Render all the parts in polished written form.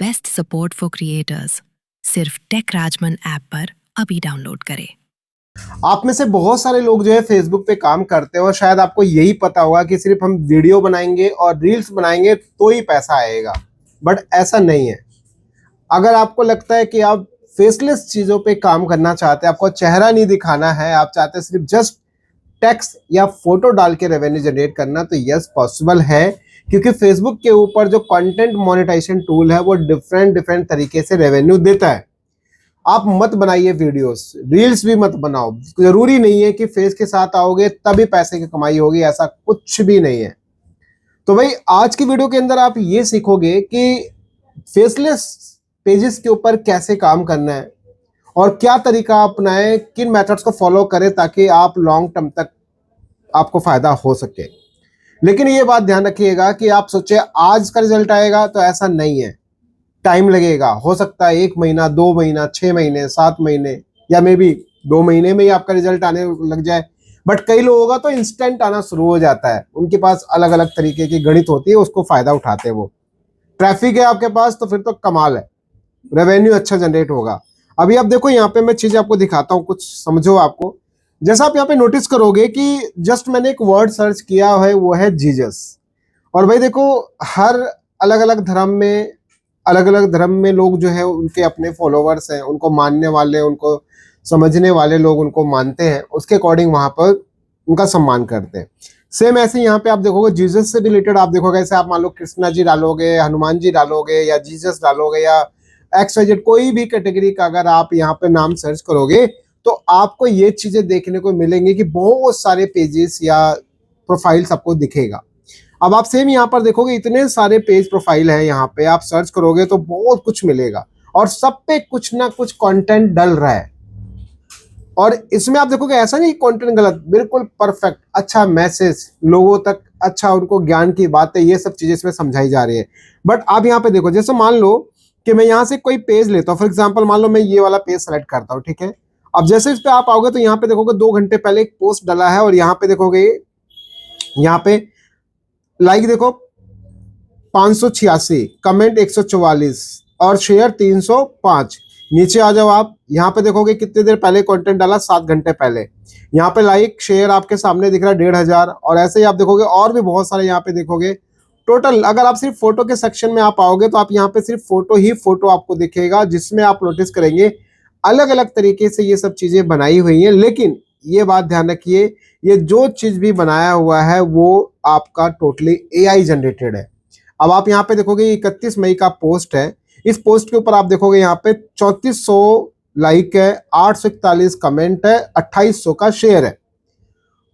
Best support for creators सिर्फ take Rajman app पर अभी डाउनलोड करें। आप में से बहुत सारे लोग जो है फेसबुक पे काम करते हैं और शायद आपको यही पता होगा कि सिर्फ हम वीडियो बनाएंगे और रील्स बनाएंगे तो ही पैसा आएगा, बट ऐसा नहीं है। अगर आपको लगता है कि आप फेसलेस चीज़ों पे काम करना चाहते हैं, आपको चेहरा नहीं दिखाना है, आप चाहते हैं सिर्फ जस्ट टेक्स्ट या फोटो डाल के रेवेन्यू जनरेट करना, तो यस पॉसिबल है, क्योंकि फेसबुक के ऊपर जो कंटेंट मोनेटाइजेशन टूल है वो डिफरेंट तरीके से रेवेन्यू देता है। आप मत बनाइए वीडियोस, रील्स भी मत बनाओ। जरूरी नहीं है कि फेस के साथ आओगे तभी पैसे की कमाई होगी, ऐसा कुछ भी नहीं है। तो भाई आज की वीडियो के अंदर आप ये सीखोगे कि फेसलेस पेजेस के ऊपर कैसे काम करना है और क्या तरीका अपनाएं, किन मेथड्स को फॉलो करें ताकि आप लॉन्ग टर्म तक आपको फायदा हो सके। लेकिन ये बात ध्यान रखिएगा कि आप सोचे आज का रिजल्ट आएगा, तो ऐसा नहीं है। टाइम लगेगा, हो सकता है 1 महीना, 2 महीना, 6 महीने, 7 महीने या मे बी 2 महीने में ही आपका रिजल्ट आने लग जाए। बट कई लोगों का तो इंस्टेंट आना शुरू हो जाता है। उनके पास अलग अलग तरीके की गणित होती है, उसको फायदा उठाते हैं। वो ट्रैफिक है आपके पास तो फिर तो कमाल है, रेवेन्यू अच्छा जनरेट होगा। अभी आप देखो यहाँ पे मैं चीजें आपको दिखाता हूँ, कुछ समझो। आपको जैसा आप यहाँ पे नोटिस करोगे कि जस्ट मैंने एक वर्ड सर्च किया है, वो है जीसस। और भाई देखो, हर अलग अलग धर्म में लोग जो है उनके अपने फॉलोवर्स हैं, उनको मानने वाले, उनको समझने वाले लोग उनको मानते हैं, उसके अकॉर्डिंग वहां पर उनका सम्मान करते हैं। सेम ऐसे यहाँ पे आप देखोगे जीसस से रिलेटेड, आप देखोगे ऐसे आप मान लो कृष्णा जी डालोगे, हनुमान जी डालोगे या जीसस डालोगे या XYZ कोई भी कैटेगरी का अगर आप यहाँ पे नाम सर्च करोगे तो आपको ये चीजें देखने को मिलेंगी कि बहुत सारे पेजेस या प्रोफाइल्स आपको दिखेगा। अब आप सेम यहाँ पर देखोगे इतने सारे पेज प्रोफाइल है, यहाँ पे आप सर्च करोगे तो बहुत कुछ मिलेगा और सब पे कुछ ना कुछ कंटेंट डल रहा है। और इसमें आप देखोगे ऐसा नहीं कंटेंट गलत, बिल्कुल परफेक्ट, अच्छा मैसेज लोगों तक, अच्छा उनको ज्ञान की बातें, ये सब चीजें इसमें समझाई जा रही है। बट आप यहाँ पे देखो, जैसे मान लो कि मैं यहाँ से कोई पेज लेता हूँ, फॉर एग्जाम्पल मान लो मैं ये वाला पेज सेलेक्ट करता हूँ, ठीक है। अब जैसे इस पे आप आओगे तो यहाँ पे देखोगे 2 घंटे पहले एक पोस्ट डाला है और यहाँ पे देखोगे, यहाँ पे लाइक देखो 586, कमेंट 144 और शेयर 305। नीचे आ जाओ, आप यहाँ पे देखोगे कितनी देर पहले कंटेंट डाला, 7 घंटे पहले। यहाँ पे लाइक शेयर आपके सामने दिख रहा है 1500। और ऐसे ही आप देखोगे और भी बहुत सारे यहाँ पे देखोगे। टोटल अगर आप सिर्फ फोटो के सेक्शन में आप आओगे तो आप यहाँ पे सिर्फ फोटो आपको दिखेगा, जिसमें आप नोटिस करेंगे अलग अलग तरीके से ये सब चीजें बनाई हुई हैं। लेकिन ये बात ध्यान रखिए, ये जो चीज भी बनाया हुआ है वो आपका टोटली AI जनरेटेड है। अब आप यहाँ पे देखोगे 31 मई का पोस्ट है। इस पोस्ट के ऊपर आप देखोगे यहाँ पे 3400 लाइक है, 841 कमेंट है, 2800 का शेयर है।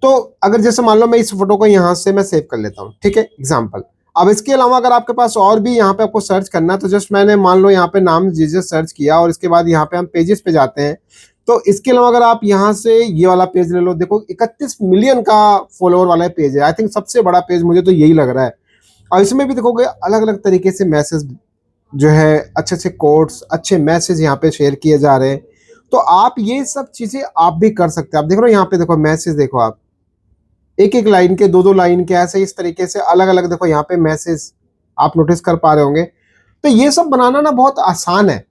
तो अगर जैसे मान लो मैं इस फोटो को यहाँ से मैं सेव कर लेता हूँ, ठीक है, एग्जाम्पल। अब इसके अलावा अगर आपके पास और भी यहाँ पे आपको सर्च करना है तो जस्ट मैंने मान लो यहाँ पे नाम जीसस सर्च किया और इसके बाद यहाँ पे हम पेजेस पे जाते हैं। तो इसके अलावा अगर आप यहाँ से ये वाला पेज ले लो, देखो 31 मिलियन का फॉलोअर वाला पेज है। आई थिंक सबसे बड़ा पेज मुझे तो यही लग रहा है। और इसमें भी देखोगे अलग अलग तरीके से मैसेज जो है, अच्छे अच्छे कोट्स, अच्छे मैसेज यहाँ पे शेयर किए जा रहे हैं। तो आप ये सब चीजें आप भी कर सकते हैं। आप देख रहे हो यहाँ पे देखो मैसेज, देखो आप एक एक लाइन के, 2-2 लाइन के, ऐसे इस तरीके से अलग अलग देखो यहाँ पे मैसेज आप नोटिस कर पा रहे होंगे। तो ये सब बनाना ना बहुत आसान है।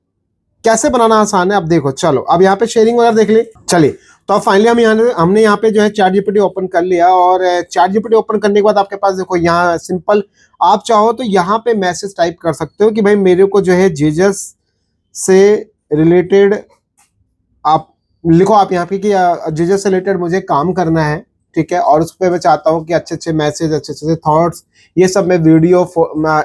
कैसे बनाना आसान है अब देखो, चलो अब यहाँ पे शेयरिंग वगैरह देख ले। चलिए, तो अब फाइनली हमने यहाँ पे जो है ChatGPT ओपन कर लिया और ChatGPT ओपन करने के बाद आपके पास देखो यहाँ सिंपल, आप चाहो तो यहाँ पे मैसेज टाइप कर सकते हो कि भाई मेरे को जो है जीसस से रिलेटेड आप लिखो, आप यहाँ पे कि जीसस से रिलेटेड मुझे काम करना है, ठीक है। और उस पर मैं चाहता हूँ कि अच्छे अच्छे मैसेज, अच्छे अच्छे थॉट्स, ये सब मैं वीडियो,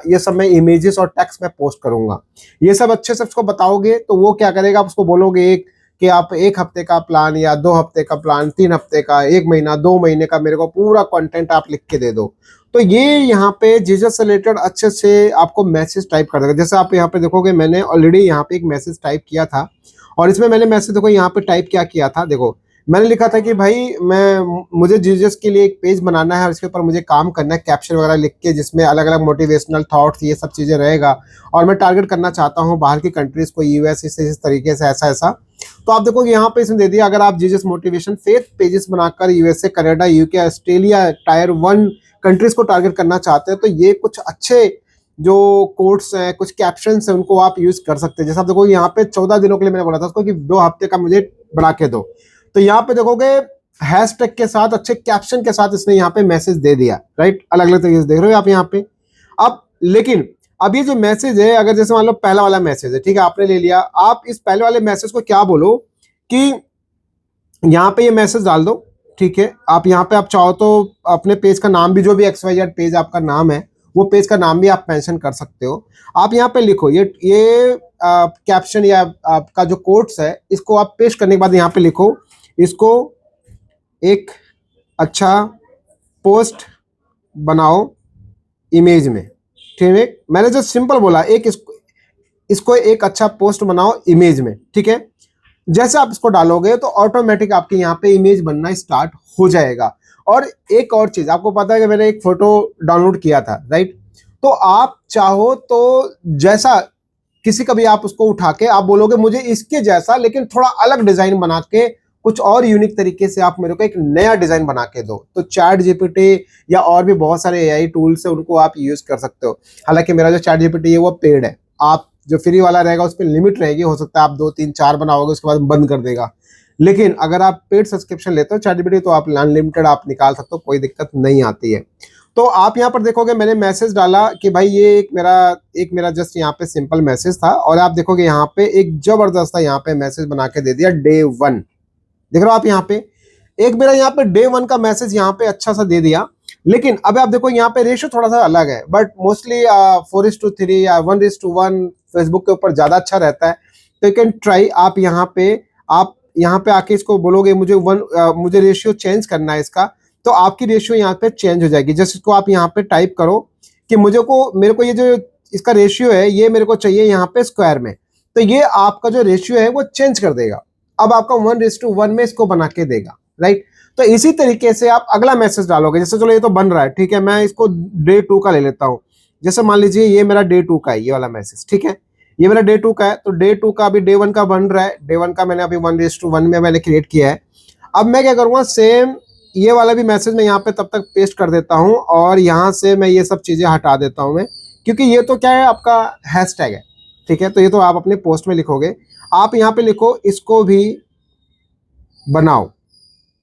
ये सब मैं इमेजेस और टेक्स्ट में पोस्ट करूंगा। ये सब अच्छे से उसको बताओगे तो वो क्या करेगा, आप उसको बोलोगे कि आप 1 हफ्ते का प्लान या 2 हफ्ते का प्लान, 3 हफ्ते का, 1 महीना, 2 महीने का मेरे को पूरा कंटेंट आप लिख के दे दो। तो ये यहाँ पे जीसस से रिलेटेड अच्छे से आपको मैसेज टाइप कर देगा। जैसे आप यहाँ पे देखोगे मैंने ऑलरेडी यहाँ पे एक मैसेज टाइप किया था और इसमें मैंने मैसेज देखो यहाँ पे टाइप क्या किया था, देखो मैंने लिखा था कि भाई मुझे जीसस के लिए एक पेज बनाना है और इसके ऊपर मुझे काम करना है, कैप्शन वगैरह लिख के, जिसमें अलग अलग मोटिवेशनल थॉट्स, ये सब चीज़ें रहेगा। और मैं टारगेट करना चाहता हूँ बाहर की कंट्रीज को, US, इस तरीके से ऐसा। तो आप देखोगे यहाँ पे इसमें दे दिया, अगर आप जीसस मोटिवेशन फेथ पेजेस बनाकर USA, Canada, UK, Australia, Tier 1 countries को टारगेट करना चाहते हैं तो ये कुछ अच्छे जो कोट्स हैं, कुछ कैप्शंस हैं, उनको आप यूज कर सकते हैं। जैसे आप देखो यहाँ पे 14 दिनों के लिए मैंने बोला था उसको कि 2 हफ्ते का मुझे बना के दो, तो यहाँ पे देखोगे हैशटैग के साथ, अच्छे कैप्शन के साथ इसने यहाँ पे मैसेज दे दिया, राइट। अलग अलग तरीके से देख रहे हो आप यहाँ पे। अब लेकिन अब ये जो मैसेज है, अगर जैसे मान लो पहला वाला मैसेज है, ठीक है, आपने ले लिया, आप इस पहले वाले मैसेज को क्या बोलो कि यहाँ पे ये मैसेज डाल दो, ठीक है। आप यहाँ पे आप चाहो तो अपने पेज का नाम भी, जो भी XYZ पेज आपका नाम है, वो पेज का नाम भी आप मेंशन कर सकते हो। आप यहाँ पे लिखो ये कैप्शन या आपका जो कोट्स है, इसको आप पेस्ट करने के बाद यहाँ पे लिखो, इसको एक अच्छा पोस्ट बनाओ इमेज में, ठीक है। मैंने जो सिंपल बोला, इसको एक अच्छा पोस्ट बनाओ इमेज में, ठीक है। जैसे आप इसको डालोगे तो ऑटोमेटिक आपके यहाँ पे इमेज बनना स्टार्ट हो जाएगा। और एक और चीज आपको पता है कि मैंने एक फोटो डाउनलोड किया था, राइट। तो आप चाहो तो जैसा किसी का भी आप उसको उठा के आप बोलोगे मुझे इसके जैसा लेकिन थोड़ा अलग डिजाइन बना के, कुछ और यूनिक तरीके से आप मेरे को एक नया डिजाइन बना के दो, तो चैट जीपीटी या और भी बहुत सारे एआई टूल्स है, उनको आप यूज कर सकते हो। हालांकि मेरा जो चैट जीपीटी है वो पेड है, आप जो फ्री वाला रहेगा उस पर लिमिट रहेगी, हो सकता है आप 2 3 4 बनाओगे उसके बाद बंद कर देगा। लेकिन अगर आप पेड सब्सक्रिप्शन लेते हो चैट जीपीटी, तो आप अनलिमिटेड आप निकाल सकते हो, कोई दिक्कत नहीं आती है। तो आप यहाँ पर देखोगे मैंने मैसेज डाला कि भाई ये एक मेरा जस्ट यहाँ पे सिंपल मैसेज था, और आप देखोगे यहाँ पे एक जबरदस्त यहाँ पे मैसेज बना के दे दिया डे 1। देख रहे हो आप यहाँ पे, एक मेरा यहाँ पे डे 1 का मैसेज यहाँ पे अच्छा सा दे दिया। लेकिन अब आप देखो यहाँ पे रेशियो थोड़ा सा अलग है, बट मोस्टली 4:3 या 1:1 फेसबुक के ऊपर ज्यादा अच्छा रहता है। तो यू कैन ट्राई, आप यहाँ पे आके इसको बोलोगे मुझे रेशियो चेंज करना है इसका, तो आपकी रेशियो यहाँ पे चेंज हो जाएगी। जैसे इसको आप यहाँ पे टाइप करो कि मेरे को ये जो इसका रेशियो है ये मेरे को चाहिए यहाँ पे स्क्वायर में, तो ये आपका जो रेशियो है वो चेंज कर देगा। अब आपका 1:1 में इसको बना के देगा, राइट। तो इसी तरीके से आप अगला मैसेज डालोगे। जैसे चलो ये तो बन रहा है, ठीक है, मैं इसको डे 2 का ले लेता हूँ। जैसे मान लीजिए ये मेरा डे 2 का है, ये वाला मैसेज, ठीक है, ये मेरा डे 2 का है। तो डे 2 का अभी डे 1 का बन रहा है, डे 1 का मैंने अभी 1:1 में मैंने क्रिएट किया है। अब मैं क्या करूँगा, सेम ये वाला भी मैसेज मैं यहाँ पे तब तक पेस्ट कर देता हूँ, और यहाँ से मैं ये सब चीजें हटा देता हूँ मैं, क्योंकि ये तो क्या है आपका हैशटैग है, ठीक है। तो ये तो आप अपने पोस्ट में लिखोगे, आप यहाँ पे लिखो इसको भी बनाओ,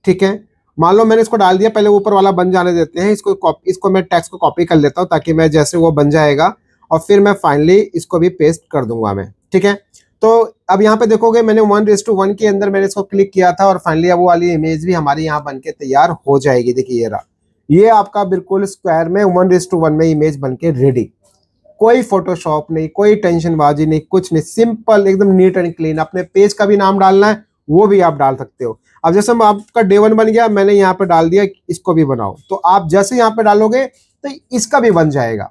ठीक है। मान लो मैंने इसको डाल दिया, पहले ऊपर वाला बन जाने देते हैं, इसको मैं टेक्स्ट को कॉपी कर लेता हूँ ताकि मैं जैसे वो बन जाएगा, और फिर मैं फाइनली इसको भी पेस्ट कर दूंगा मैं, ठीक है। तो अब यहाँ पे देखोगे मैंने 1:1 के अंदर मैंने इसको क्लिक किया था, और फाइनली अब वो वाली इमेज भी हमारी यहाँ बन के तैयार हो जाएगी। देखिए ये रहा, ये आपका बिल्कुल स्क्वायर में 1:1 में इमेज बन के रेडी। कोई फोटोशॉप नहीं, कोई टेंशनबाजी नहीं, कुछ नहीं, सिंपल एकदम नीट एंड क्लीन। अपने पेज का भी नाम डालना है वो भी आप डाल सकते हो। अब जैसे आपका डे 1 बन गया, मैंने यहाँ पे डाल दिया इसको भी बनाओ, तो आप जैसे यहाँ पे डालोगे तो इसका भी बन जाएगा,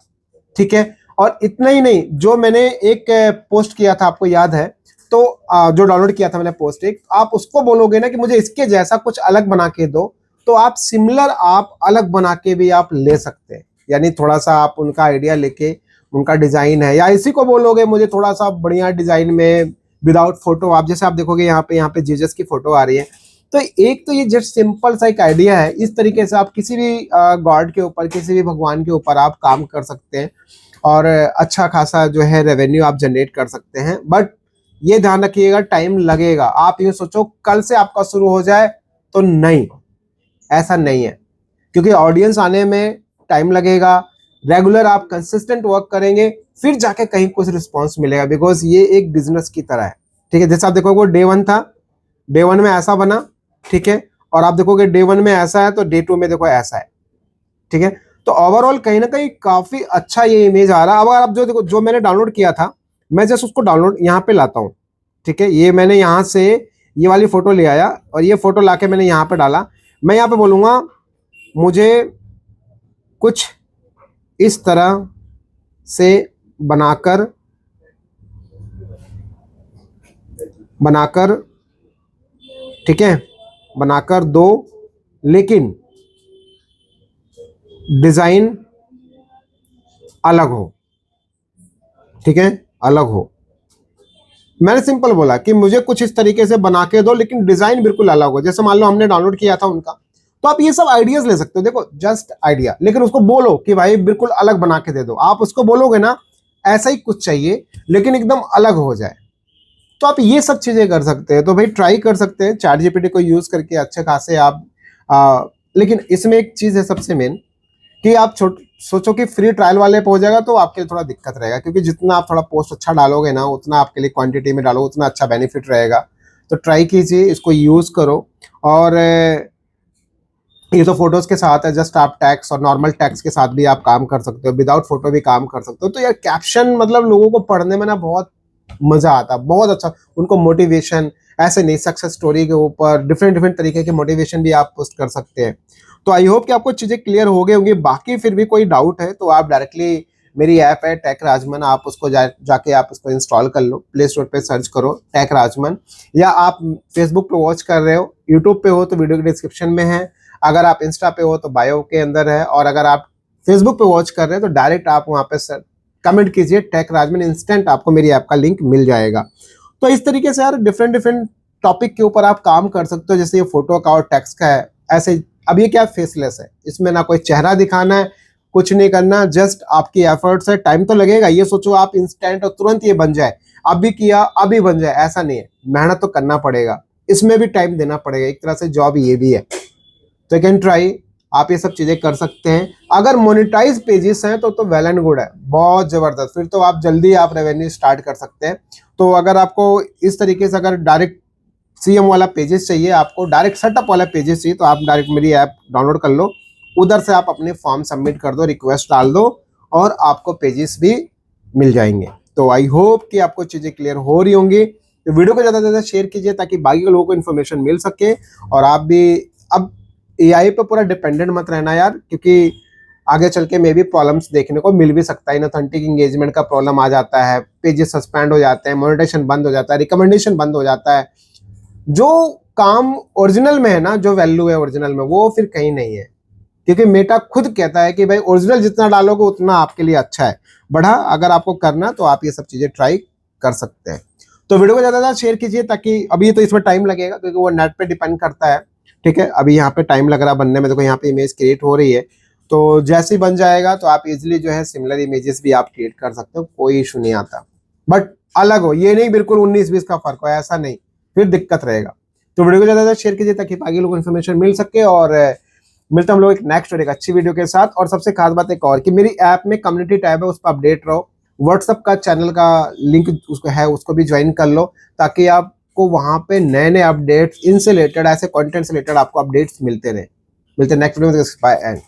ठीक है। और इतना ही नहीं, जो मैंने एक पोस्ट किया था आपको याद है, तो जो डाउनलोड किया था मैंने पोस्ट एक, आप उसको बोलोगे ना कि मुझे इसके जैसा कुछ अलग बना के दो, तो आप सिमिलर आप अलग बना के भी आप ले सकते हैं। यानी थोड़ा सा आप उनका आइडिया लेके, उनका डिजाइन है, या इसी को बोलोगे मुझे थोड़ा सा बढ़िया डिजाइन में विदाउट फोटो, आप जैसे आप देखोगे यहाँ पे जीसस की फोटो आ रही है। तो एक तो ये जस्ट सिंपल सा एक आइडिया है, इस तरीके से आप किसी भी गॉड के ऊपर, किसी भी भगवान के ऊपर आप काम कर सकते हैं, और अच्छा खासा जो है रेवेन्यू आप जनरेट कर सकते हैं। बट ये ध्यान रखिएगा टाइम लगेगा। आप ये सोचो कल से आपका शुरू हो जाए, तो नहीं, ऐसा नहीं है, क्योंकि ऑडियंस आने में टाइम लगेगा। रेगुलर आप कंसिस्टेंट वर्क करेंगे, फिर जाके कहीं कुछ रिस्पॉन्स मिलेगा, बिकॉज ये एक बिजनेस की तरह है, ठीक है। जैसे आप देखोगे डे 1 था, डे 1 में ऐसा बना, ठीक है, और आप देखोगे डे 1 में ऐसा है, तो डे 2 में देखो ऐसा है, ठीक है। तो ओवरऑल कहीं ना कहीं काफी अच्छा ये इमेज आ रहा है। अब अगर आप जो देखो, जो मैंने डाउनलोड किया था, मैं जस्ट उसको डाउनलोड यहाँ पे लाता हूँ, ठीक है। ये मैंने यहाँ से ये वाली फोटो ले आया, और ये फोटो लाके मैंने यहाँ पे डाला। मैं यहाँ पे बोलूँगा मुझे कुछ इस तरह से बनाकर ठीक है, बनाकर दो, लेकिन डिजाइन अलग हो, ठीक है, अलग हो। मैंने सिंपल बोला कि मुझे कुछ इस तरीके से बना के दो, लेकिन डिजाइन बिल्कुल अलग हो। जैसे मान लो हमने डाउनलोड किया था उनका, तो आप ये सब आइडियाज ले सकते हो, देखो जस्ट आइडिया, लेकिन उसको बोलो कि भाई बिल्कुल अलग बना के दे दो। आप उसको बोलोगे ना ऐसा ही कुछ चाहिए लेकिन एकदम अलग हो जाए, तो आप ये सब चीजें कर सकते हैं। तो भाई ट्राई कर सकते हैं चैट जीपीटी को यूज करके अच्छे खासे आप लेकिन इसमें एक चीज है सबसे मेन कि आप सोचो कि फ्री ट्रायल वाले पे हो जाएगा तो आपके लिए थोड़ा दिक्कत रहेगा, क्योंकि जितना आप थोड़ा पोस्ट अच्छा डालोगे ना उतना आपके लिए क्वांटिटी में डालो उतना अच्छा बेनिफिट रहेगा। तो ट्राई कीजिए, इसको यूज करो। और ये तो फोटोज के साथ है, जस्ट आप टैक्स और नॉर्मल टैक्स के साथ भी आप काम कर सकते हो, विदाउट फोटो भी काम कर सकते हो। तो यार कैप्शन मतलब लोगों को पढ़ने में ना बहुत मजा आता, बहुत अच्छा, उनको मोटिवेशन, ऐसे नहीं सक्सेस स्टोरी के ऊपर डिफरेंट डिफरेंट तरीके के मोटिवेशन भी आप पोस्ट कर सकते हैं। तो आई होप कि आपको चीजें क्लियर हो गई होंगी। बाकी फिर भी कोई डाउट है तो आप डायरेक्टली, मेरी ऐप है टेक राजमन, आप उसको जाके आप उसको इंस्टॉल कर लो, प्ले स्टोर पे सर्च करो टेक राजमन, या आप फेसबुक पे वॉच कर रहे हो, यूट्यूब पे हो तो वीडियो के डिस्क्रिप्शन में है, अगर आप इंस्टा पे हो तो बायो के अंदर है, और अगर आप फेसबुक पे वॉच कर रहे हैं तो डायरेक्ट आप वहाँ पे कमेंट कीजिए टेक राजमन, इंस्टेंट आपको मेरी ऐप का लिंक मिल जाएगा। तो इस तरीके से यार डिफरेंट डिफरेंट टॉपिक के ऊपर आप काम कर सकते हो, जैसे ये फोटो का और टेक्स्ट का है ऐसे। अब ये क्या फेसलेस है, इसमें ना कोई चेहरा दिखाना है, कुछ नहीं करना, जस्ट आपकी एफर्ट्स है। टाइम तो लगेगा, ये सोचो आप इंस्टेंट और तुरंत ये बन जाए, अभी किया अभी बन जाए, ऐसा नहीं है, मेहनत तो करना पड़ेगा, इसमें भी टाइम देना पड़ेगा, एक तरह से जॉब ये भी है। तो कैन ट्राई, आप ये सब चीजें कर सकते हैं। अगर मोनेटाइज पेजेस हैं तो वेल एंड गुड है, बहुत जबरदस्त, फिर तो आप जल्दी आप रेवेन्यू स्टार्ट कर सकते हैं। तो अगर आपको इस तरीके से अगर डायरेक्ट सीएम वाला पेजेस चाहिए, आपको डायरेक्ट सेटअप वाला पेजेस चाहिए, तो आप डायरेक्ट मेरी ऐप डाउनलोड कर लो, उधर से आप अपने फॉर्म सबमिट कर दो, रिक्वेस्ट डाल दो और आपको पेजेस भी मिल जाएंगे। तो आई होप कि आपको चीजें क्लियर हो रही होंगी। तो वीडियो को ज़्यादा से ज़्यादा शेयर कीजिए ताकि बाकी के लोगों को इन्फॉर्मेशन मिल सके, और आप भी अब एआई पे पूरा डिपेंडेंट मत रहना यार, क्योंकि आगे चल के मे भी प्रॉब्लम्स देखने को मिल भी सकता है, इनऑथेंटिक एंगेजमेंट का प्रॉब्लम आ जाता है, पेजेस सस्पेंड हो जाते हैं, मोनेटाइजेशन बंद हो जाता है, रिकमेंडेशन बंद हो जाता है। जो काम ओरिजिनल में है ना, जो वैल्यू है ओरिजिनल में, वो फिर कहीं नहीं है, क्योंकि मेटा खुद कहता है कि भाई ओरिजिनल जितना डालोगे उतना आपके लिए अच्छा है। बढ़ा अगर आपको करना तो आप ये सब चीजें ट्राई कर सकते हैं। तो वीडियो को ज्यादा ज्यादा शेयर कीजिए, ताकि अभी तो इसमें टाइम लगेगा क्योंकि वो नेट पे डिपेंड करता है, ठीक है। अभी यहाँ पे टाइम लग रहा है बनने में, देखो यहाँ पे इमेज क्रिएट हो रही है, तो जैसे ही बन जाएगा तो आप इजिली जो है सिमिलर इमेजेस भी आप क्रिएट कर सकते हो, कोई इशू नहीं आता। बट अलग हो, ये नहीं बिल्कुल 19-20 का फर्क हो, ऐसा नहीं, फिर दिक्कत रहेगा। तो वीडियो को ज्यादा ज्यादा शेयर कीजिए ताकि बाकी लोगों को इन्फॉर्मेशन मिल सके। और मिलते हम लोग एक नेक्स्ट और एक अच्छी वीडियो के साथ। और सबसे खास बात एक और कि मेरी ऐप में कम्युनिटी टैब है, उस पर अपडेट रहो, व्हाट्सएप का चैनल का लिंक उसको है, उसको भी ज्वाइन कर लो, ताकि आपको वहां पे नए नए अपडेट्स इनसे रिलेटेड, ऐसे कंटेंट से रिलेटेड आपको अपडेट्स मिलते रहे। मिलते हैं नेक्स्ट वीडियो में, बाय एंड